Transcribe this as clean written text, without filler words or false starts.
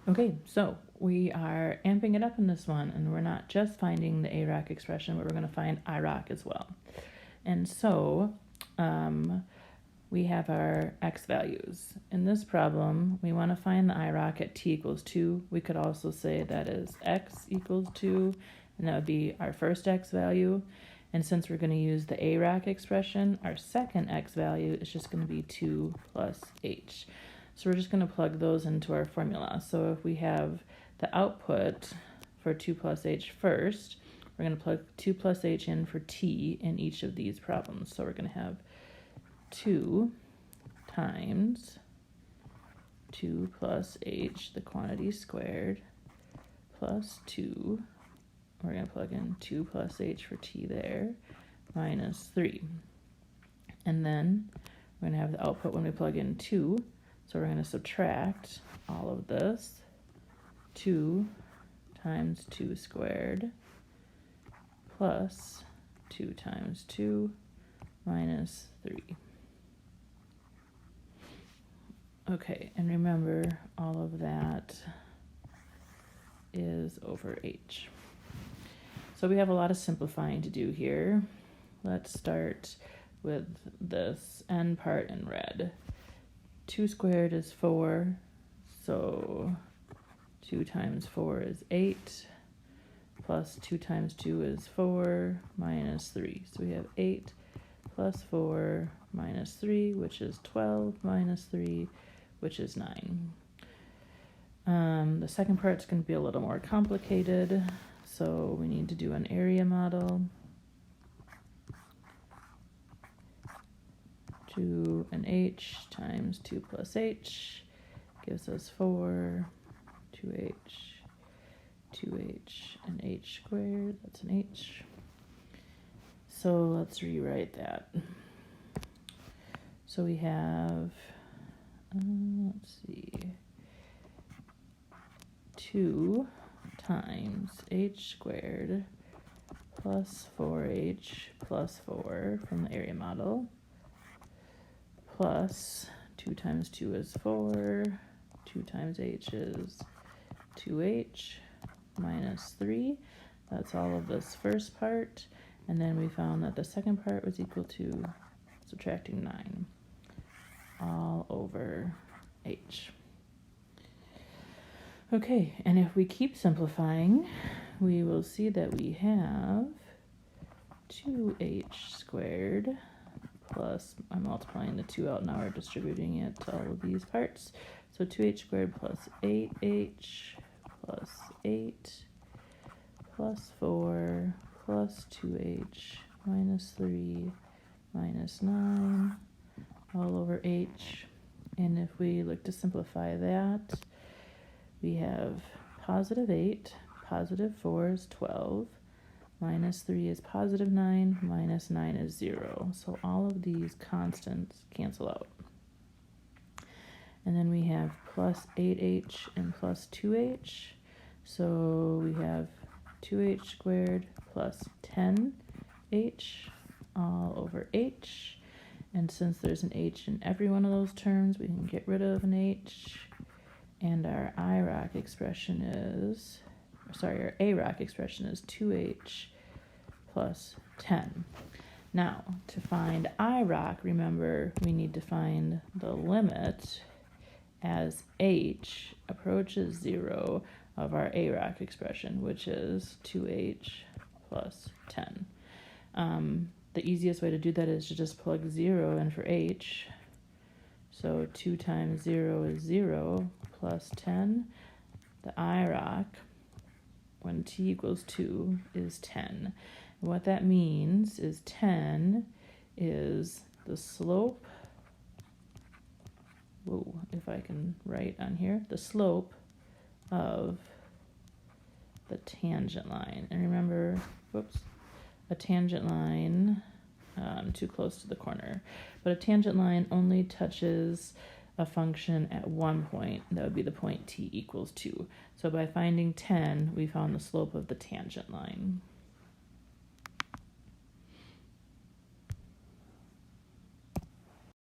Okay, so we are amping it up in this one, and we're not just finding the IROC expression, but we're going to find IROC as well. And so we have our x values. In this problem, we want to find the IROC at t equals 2. We could also say that is x equals 2, and that would be our first x value. And since we're going to use the IROC expression, our second x value is just going to be 2 plus h. So we're just going to plug those into our formula. So if we have the output for 2 plus h first, we're going to plug 2 plus h in for t in each of these problems. So we're going to have 2 times 2 plus h, the quantity squared, plus 2. We're going to plug in 2 plus h for t there, minus 3. And then we're going to have the output when we plug in 2. So we're going to subtract all of this. 2 times 2 squared plus 2 times 2 minus 3. Okay, and remember all of that is over h. So we have a lot of simplifying to do here. Let's start with this n part in red. 2 squared is 4, so 2 times 4 is 8, plus 2 times 2 is 4, minus 3. So we have 8 plus 4 minus 3, which is 12, minus 3, which is 9. The second part's going to be a little more complicated, so we need to do an area model. An h times 2 plus h gives us 4, 2h, 2h, and h squared, that's an h. So let's rewrite that. So we have, let's see, 2 times h squared plus 4h plus 4 from the area model, plus 2 times 2 is 4, 2 times h is 2h, minus 3. That's all of this first part. And then we found that the second part was equal to subtracting 9, all over h. Okay, and if we keep simplifying, we will see that we have 2h squared plus, I'm multiplying the 2 out now, we're distributing it to all of these parts. So 2h squared plus 8h plus 8 plus 4 plus 2h minus 3 minus 9 all over h. And if we look to simplify that, we have positive 8, positive 4 is 12, minus 3 is positive 9, minus 9 is 0. So all of these constants cancel out. And then we have plus 8h and plus 2h. So we have 2h squared plus 10h all over h. And since there's an h in every one of those terms, we can get rid of an h. And our IROC expression is, our AROC expression is 2h plus 10. Now, to find IROC, remember, we need to find the limit as h approaches 0 of our AROC expression, which is 2h plus 10. The easiest way to do that is to just plug 0 in for h. So 2 times 0 is 0 plus 10. The IROC, when t equals 2, is 10. And what that means is 10 is the slope, if I can write on here, the slope of the tangent line. And remember, a tangent line, too close to the corner. But a tangent line only touches a function at one point. That would be the point t equals 2. So by finding 10, we found the slope of the tangent line.